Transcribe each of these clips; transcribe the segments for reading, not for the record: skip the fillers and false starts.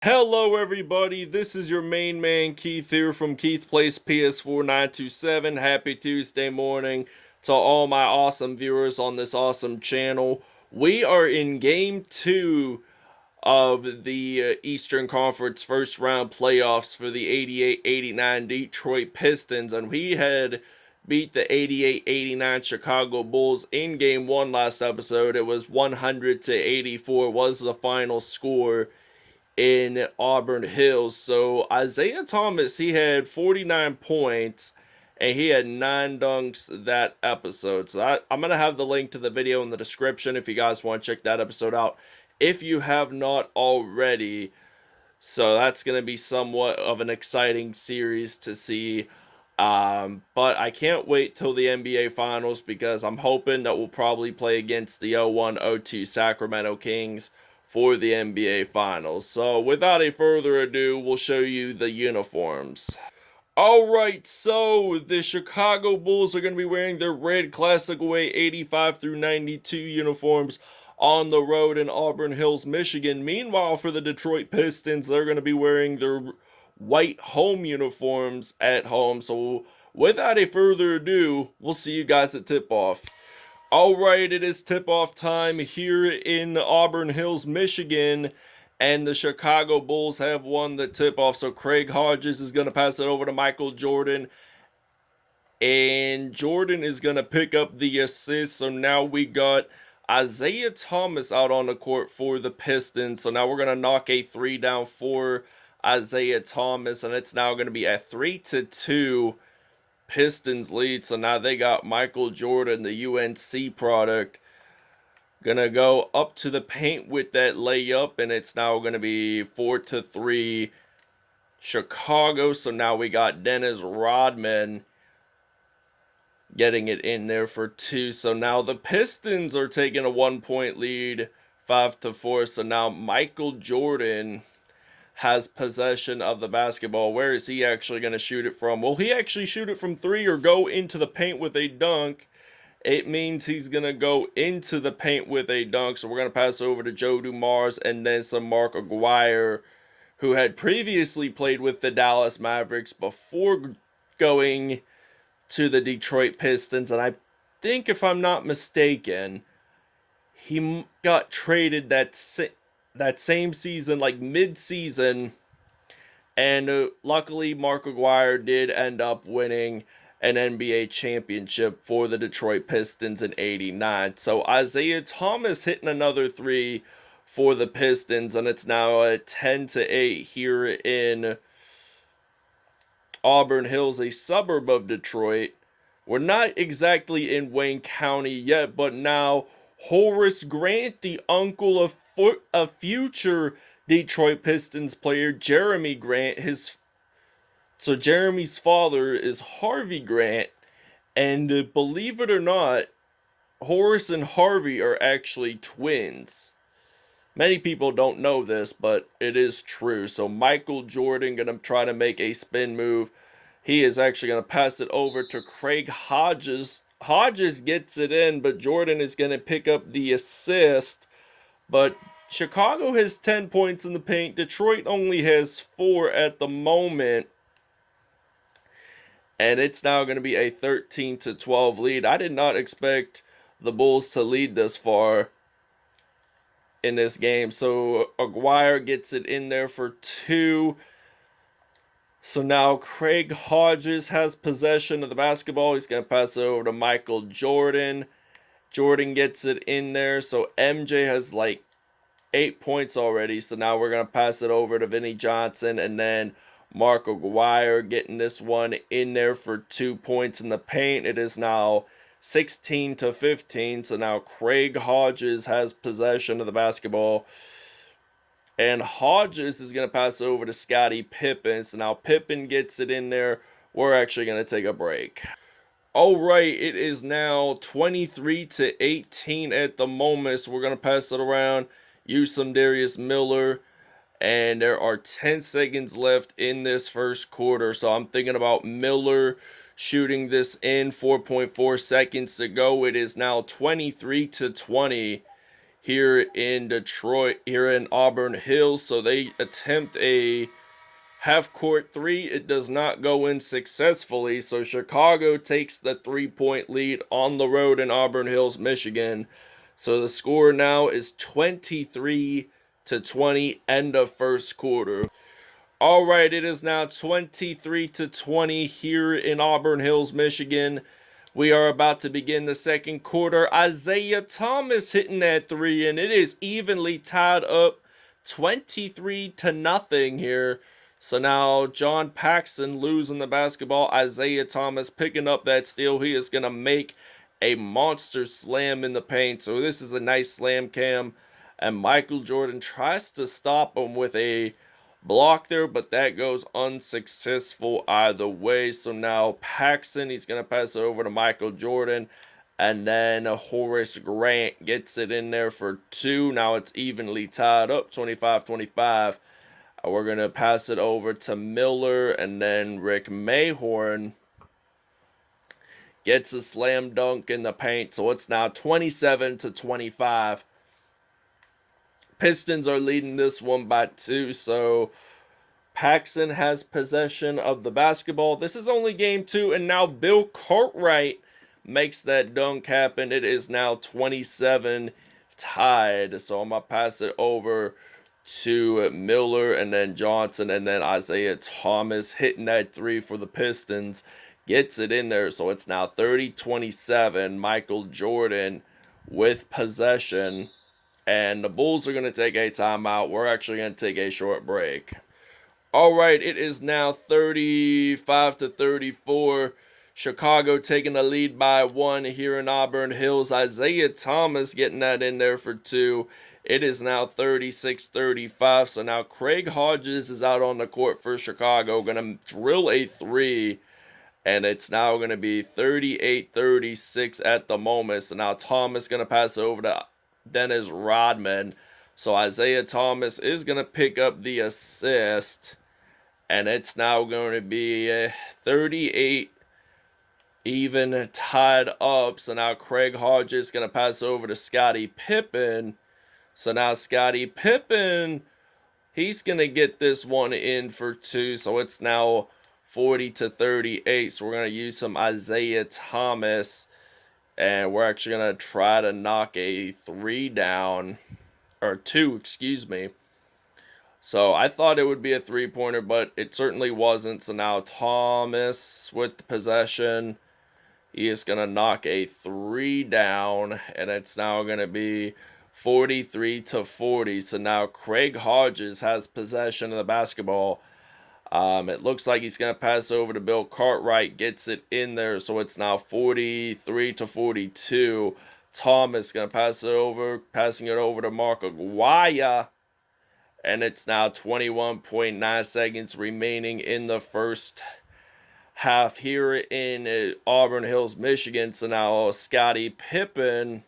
Hello everybody, this is your main man Keith here from Keith Plays PS4 927. Happy Tuesday morning to all my awesome viewers on this awesome channel. We are in game 2 of the Eastern Conference first round playoffs for the 88-89 Detroit Pistons, and we had beat the 88-89 Chicago Bulls in game 1 last episode. It was 100-84 was the final score in Auburn Hills. So Isaiah Thomas, he had 49 points and he had 9 dunks that episode. So I'm going to have the link to the video in the description if you guys want to check that episode out if you have not already. So that's going to be somewhat of an exciting series to see. But I can't wait till the NBA Finals because I'm hoping that we'll probably play against the 0-1-0-2 Sacramento Kings for the NBA Finals. So without a further ado, we'll show you the uniforms. Alright, so the Chicago Bulls are going to be wearing their red Classic Away 85 through 92 uniforms on the road in Auburn Hills, Michigan. Meanwhile, for the Detroit Pistons, they're going to be wearing their white home uniforms at home. So without a further ado, we'll see you guys at tip-off. Alright, it is tip-off time here in Auburn Hills, Michigan. And the Chicago Bulls have won the tip-off. So Craig Hodges is going to pass it over to Michael Jordan. And Jordan is going to pick up the assist. So now we got Isaiah Thomas out on the court for the Pistons. So now we're going to knock a 3 down for Isaiah Thomas. And it's now going to be a 3-2 Pistons lead. So now they got Michael Jordan, the UNC product, gonna go up to the paint with that layup, and it's now gonna be 4-3 Chicago. So now we got Dennis Rodman getting it in there for 2. So now the Pistons are taking a 1-point lead, 5-4. So now Michael Jordan has possession of the basketball. Where is he actually going to shoot it from? Will he actually shoot it from 3 or go into the paint with a dunk? It means he's going to go into the paint with a dunk. So we're going to pass over to Joe Dumars and then some Mark Aguirre, who had previously played with the Dallas Mavericks before going to the Detroit Pistons. And I think, if I'm not mistaken, he got traded that same season, like mid-season. And luckily, Mark Aguirre did end up winning an NBA championship for the Detroit Pistons in '89. So Isaiah Thomas hitting another 3 for the Pistons, and it's now a 10-8 here in Auburn Hills, a suburb of Detroit. We're not exactly in Wayne County yet, but now Horace Grant, the uncle of a future Detroit Pistons player, Jeremy Grant, so Jeremy's father is Harvey Grant, and believe it or not, Horace and Harvey are actually twins. Many people don't know this, but it is true. So Michael Jordan gonna try to make a spin move. He is actually gonna pass it over to Craig Hodges. Hodges gets it in, but Jordan is gonna pick up the assist. But Chicago has 10 points in the paint. Detroit only has 4 at the moment. And it's now going to be a 13-12 lead. I did not expect the Bulls to lead this far in this game. So Aguirre gets it in there for 2. So now Craig Hodges has possession of the basketball. He's going to pass it over to Michael Jordan. Jordan gets it in there. So MJ has like 8 points already. So now we're going to pass it over to Vinnie Johnson, and then Mark Aguirre getting this one in there for 2 points in the paint. It is now 16-15. So now Craig Hodges has possession of the basketball. And Hodges is going to pass it over to Scottie Pippen. So now Pippen gets it in there. We're actually going to take a break. Alright, it is now 23-18 at the moment. So we're going to pass it around. Use some Darius Miller. And there are 10 seconds left in this first quarter. So I'm thinking about Miller shooting this in. 4.4 seconds to go. It is now 23-20 here in Detroit, here in Auburn Hills. So they attempt a half-court three. It does not go in successfully. So Chicago takes the 3-point lead on the road in Auburn Hills, Michigan. So the score now is 23-20, end of first quarter. All right, it is now 23-20 here in Auburn Hills, Michigan. We are about to begin the second quarter. Isaiah Thomas hitting that three, and it is evenly tied up 23-0 here. So now John Paxson losing the basketball. Isaiah Thomas picking up that steal. He is going to make a monster slam in the paint. So this is a nice slam cam. And Michael Jordan tries to stop him with a block there, but that goes unsuccessful either way. So now Paxson, he's going to pass it over to Michael Jordan. And then Horace Grant gets it in there for two. Now it's evenly tied up, 25-25. We're going to pass it over to Miller, and then Rick Mayhorn gets a slam dunk in the paint. So it's now 27-25. Pistons are leading this one by 2, so Paxson has possession of the basketball. This is only game 2, and now Bill Cartwright makes that dunk happen. It is now 27 tied. So I'm going to pass it over to Miller, and then Johnson, and then Isaiah Thomas hitting that three for the Pistons. Gets it in there, so it's now 30-27. Michael Jordan with possession. And the Bulls are going to take a timeout. We're actually going to take a short break. All right, it is now 35-34. Chicago taking the lead by 1 here in Auburn Hills. Isaiah Thomas getting that in there for 2. It is now 36-35. So now Craig Hodges is out on the court for Chicago. Going to drill a 3. And it's now going to be 38-36 at the moment. So now Thomas going to pass over to Dennis Rodman. So Isaiah Thomas is going to pick up the assist. And it's now going to be 38 even tied up. So now Craig Hodges is going to pass over to Scottie Pippen. So now Scottie Pippen, he's going to get this one in for 2. So it's now 40-38. So we're going to use some Isaiah Thomas. And we're actually going to try to knock a 3 down. Or 2, excuse me. So I thought it would be a 3-pointer, but it certainly wasn't. So now Thomas with the possession. He is going to knock a 3 down. And it's now going to be 43-40. So now Craig Hodges has possession of the basketball. It looks like he's going to pass over to Bill Cartwright. Gets it in there. So it's now 43-42. Thomas going to passing it over to Mark Aguirre. And it's now 21.9 seconds remaining in the first half here in Auburn Hills, Michigan. So now Scottie Pippen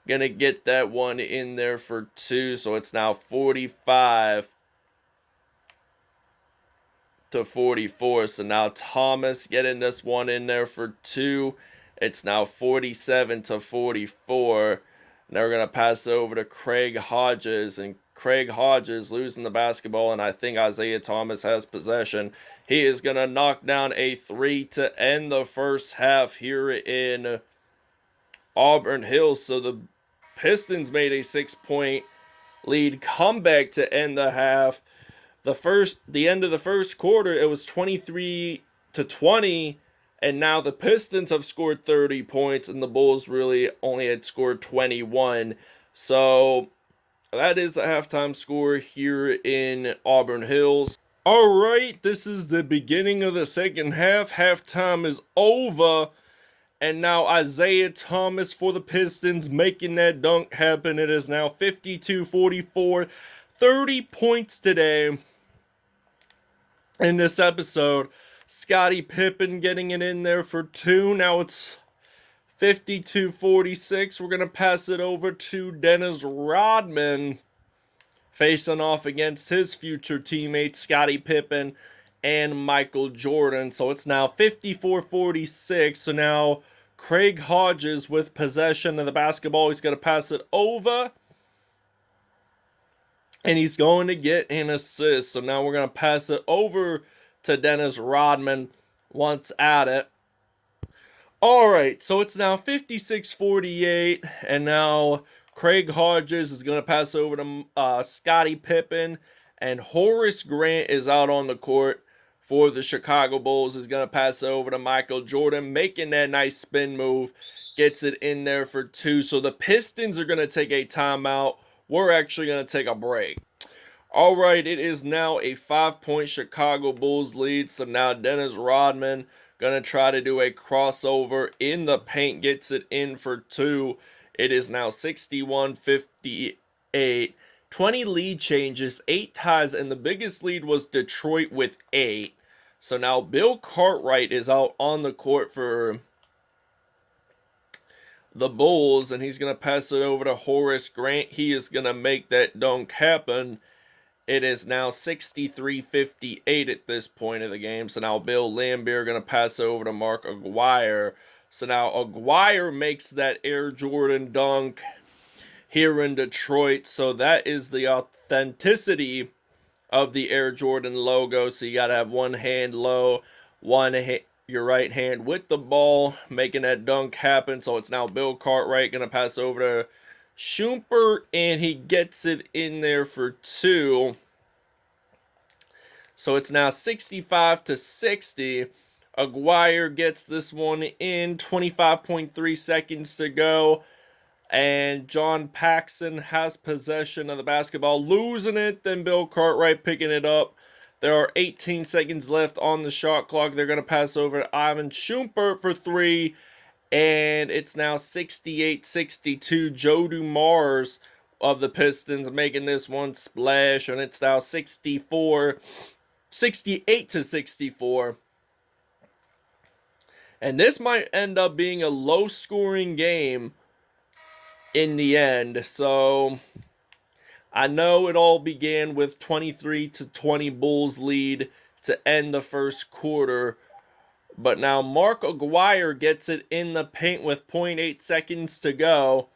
going to get that one in there for 2. So it's now 45-44. So now Thomas getting this one in there for 2. It's now 47-44. Now we're going to pass over to Craig Hodges. And Craig Hodges losing the basketball. And I think Isaiah Thomas has possession. He is going to knock down a 3 to end the first half here in Auburn Hills. So the Pistons made a 6-point lead comeback to end the half. The end of the first quarter, it was 23-20. And now the Pistons have scored 30 points, and the Bulls really only had scored 21. So that is the halftime score here in Auburn Hills. All right, this is the beginning of the second half. Halftime is over. And now Isaiah Thomas for the Pistons making that dunk happen. It is now 52-44. 30 points today in this episode. Scottie Pippen getting it in there for 2. Now it's 52-46. We're going to pass it over to Dennis Rodman facing off against his future teammates, Scottie Pippen and Michael Jordan. So it's now 54-46. So now Craig Hodges with possession of the basketball. He's going to pass it over. And he's going to get an assist. So now we're going to pass it over to Dennis Rodman once at it. Alright, so it's now 56-48. And now Craig Hodges is going to pass over to Scottie Pippen. And Horace Grant is out on the court for the Chicago Bulls. Is going to pass over to Michael Jordan, making that nice spin move. Gets it in there for 2. So the Pistons are going to take a timeout. We're actually going to take a break. Alright, it is now a 5-point Chicago Bulls lead. So now Dennis Rodman going to try to do a crossover in the paint. Gets it in for 2. It is now 61-58. 20 lead changes, 8 ties, and the biggest lead was Detroit with 8. So now Bill Cartwright is out on the court for the Bulls, and he's going to pass it over to Horace Grant. He is going to make that dunk happen. It is now 63-58 at this point of the game. So now Bill Laimbeer going to pass over to Mark Aguirre. So now Aguirre makes that Air Jordan dunk here in Detroit. So that is the authenticity of the Air Jordan logo. So you got to have one hand low, your right hand with the ball, making that dunk happen. So it's now Bill Cartwright going to pass over to Schumpert, and he gets it in there for 2. So it's now 65-60. Aguirre gets this one in, 25.3 seconds to go. And John Paxson has possession of the basketball, losing it. Then Bill Cartwright picking it up. There are 18 seconds left on the shot clock. They're going to pass over to Ivan Schumpert for 3. And it's now 68-62. Joe Dumars of the Pistons making this one splash. And it's now 68-64. And this might end up being a low-scoring game in the end. So I know it all began with 23-20 Bulls lead to end the first quarter. But now Mark Aguirre gets it in the paint with 0.8 seconds to go.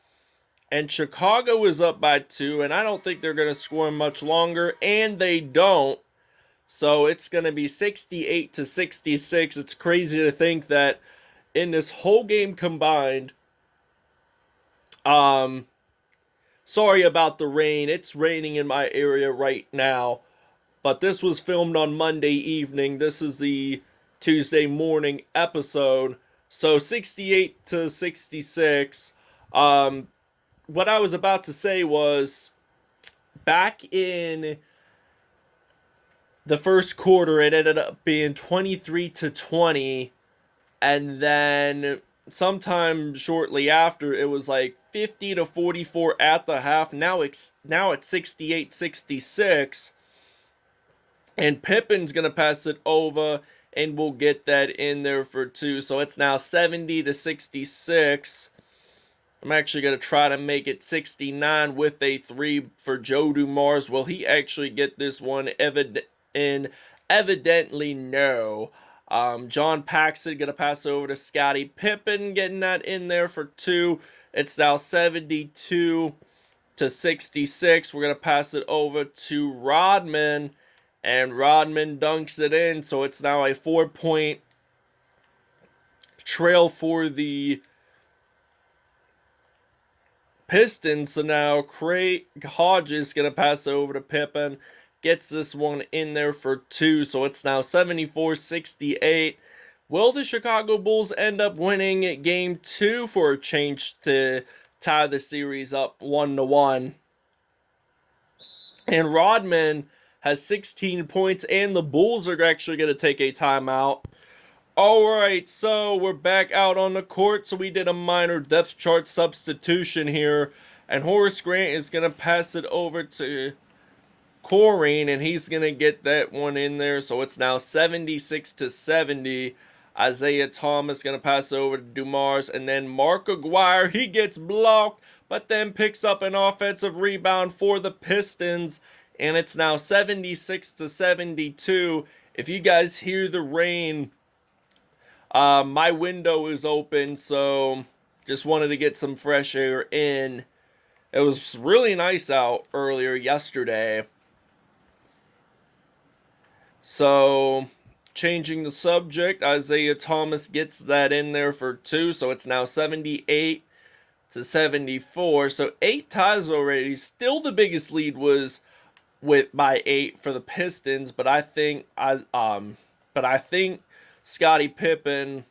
And Chicago is up by 2. And I don't think they're going to score much longer. And they don't. So it's going to be 68-66. It's crazy to think that in this whole game combined, sorry about the rain. It's raining in my area right now. But this was filmed on Monday evening. This is the Tuesday morning episode. So 68-66. What I was about to say was, back in the first quarter, it ended up being 23-20. And then sometime shortly after, it was like 50-44 at the half. Now it's 68-66. And Pippen's going to pass it over, and we'll get that in there for 2. So it's now 70-66. I'm actually going to try to make it 69 with a 3 for Joe Dumars. Will he actually get this one? Evidently no. John Paxson going to pass over to Scottie Pippen, getting that in there for 2. It's now 72-66. We're going to pass it over to Rodman. And Rodman dunks it in, so it's now a 4-point trail for the Pistons. So now Craig Hodges is going to pass over to Pippen. Gets this one in there for 2, so it's now 74-68. Will the Chicago Bulls end up winning Game 2 for a change to tie the series up 1-1? And Rodman has 16 points, and the Bulls are actually going to take a timeout. Alright, so we're back out on the court. So we did a minor depth chart substitution here. And Horace Grant is going to pass it over to Corrine, and he's going to get that one in there. So it's now 76-70. Isaiah Thomas going to pass over to Dumars. And then Mark Aguirre, he gets blocked, but then picks up an offensive rebound for the Pistons. And it's now 76-72. If you guys hear the rain, My window is open, so just wanted to get some fresh air in. It was really nice out earlier yesterday. So, changing the subject, Isaiah Thomas gets that in there for 2, so it's now 78 to 74. So 8 ties already. Still the biggest lead was by 8 for the Pistons, but I think Scottie Pippen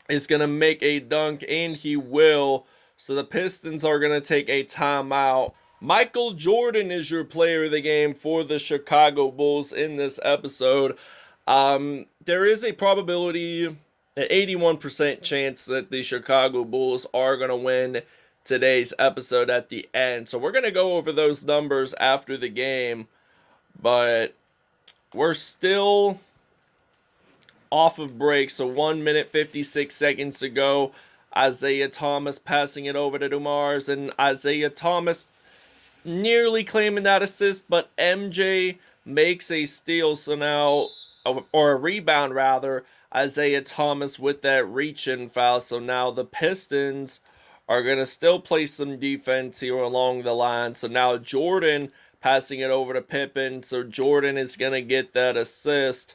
is going to make a dunk, and he will. So the Pistons are going to take a timeout. Michael Jordan is your player of the game for the Chicago Bulls in this episode. There is a probability, an 81% chance that the Chicago Bulls are going to win today's episode at the end. So we're going to go over those numbers after the game. But we're still off of break, so 1 minute 56 seconds to go. Isaiah Thomas passing it over to Dumars, and Isaiah Thomas nearly claiming that assist, but MJ makes a steal, so now, or a rebound rather, Isaiah Thomas with that reach-in foul, so now the Pistons are going to still play some defense here along the line, so now Jordan passing it over to Pippen, so Jordan is going to get that assist.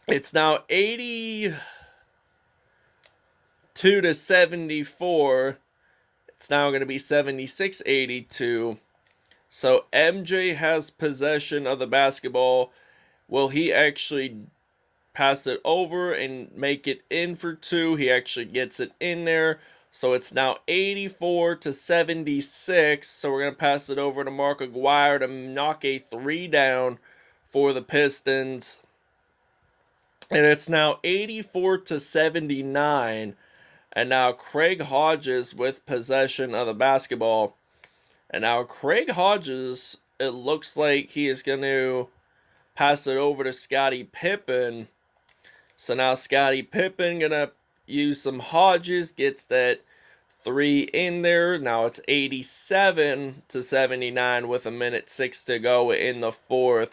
It's now 82 to 74. It's now going to be 76-82. So MJ has possession of the basketball. Will he actually pass it over and make it in for 2? He actually gets it in there. So it's now 84 to 76. So we're going to pass it over to Mark Aguirre to knock a 3 down for the Pistons. And it's now 84 to 79. And now Craig Hodges with possession of the basketball. And now Craig Hodges, it looks like he is going to pass it over to Scottie Pippen. So now Scottie Pippen going to use some Hodges, gets that 3 in there. Now it's 87 to 79 with 1:06 to go in the 4th.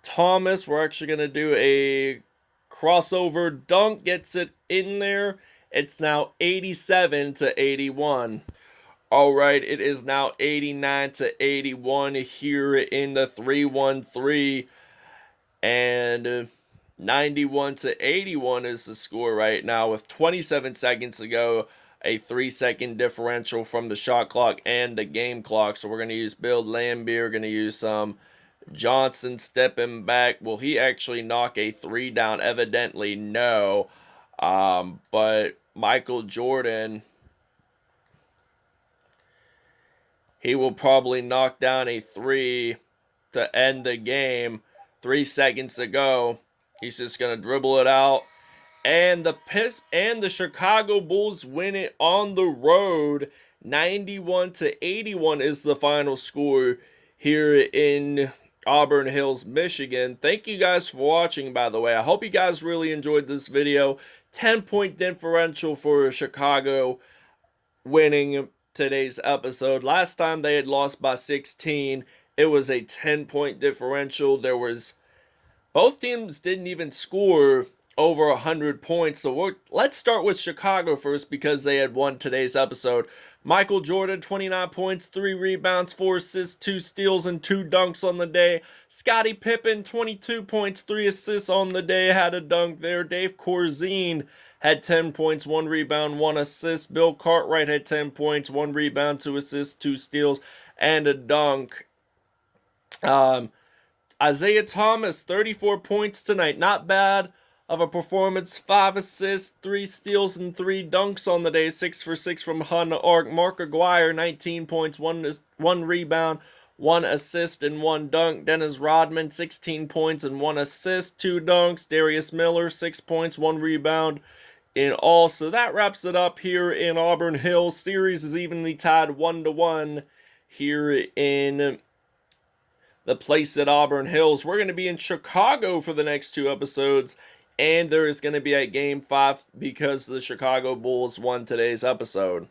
Thomas, we're actually going to do a crossover dunk, gets it in there. It's now 87 to 81. Alright, it is now 89 to 81 here in the 3-1-3. And 91 to 81 is the score right now with 27 seconds to go. A 3-second differential from the shot clock and the game clock. So we're going to use Bill Laimbeer, going to use some Johnson stepping back. Will he actually knock a 3 down? Evidently no. But Michael Jordan, he will probably knock down a 3 to end the game. 3 seconds to go. He's just going to dribble it out. And the Chicago Bulls win it on the road. 91 to 81 is the final score here in Auburn Hills, Michigan. Thank you guys for watching, by the way. I hope you guys really enjoyed this video. 10-point differential for Chicago winning today's episode. Last time they had lost by 16. It was a 10-point differential. Both teams didn't even score over 100 points. So let's start with Chicago first because they had won today's episode. Michael Jordan, 29 points, 3 rebounds, 4 assists, 2 steals, and 2 dunks on the day. Scottie Pippen, 22 points, 3 assists on the day, had a dunk there. Dave Corzine had 10 points, 1 rebound, 1 assist. Bill Cartwright had 10 points, 1 rebound, 2 assists, 2 steals, and a dunk. Isaiah Thomas, 34 points tonight. Not bad of a performance. 5 assists, 3 steals, and 3 dunks on the day. 6 for 6 from Honda Arc. Mark Aguirre, 19 points, 1 rebound, 1 assist, and 1 dunk. Dennis Rodman, 16 points and 1 assist, 2 dunks. Darius Miller, 6 points, 1 rebound in all. So that wraps it up here in Auburn Hills. Series is evenly tied 1-1 here in the place at Auburn Hills. We're going to be in Chicago for the next 2 episodes. And there is going to be a Game 5 because the Chicago Bulls won today's episode.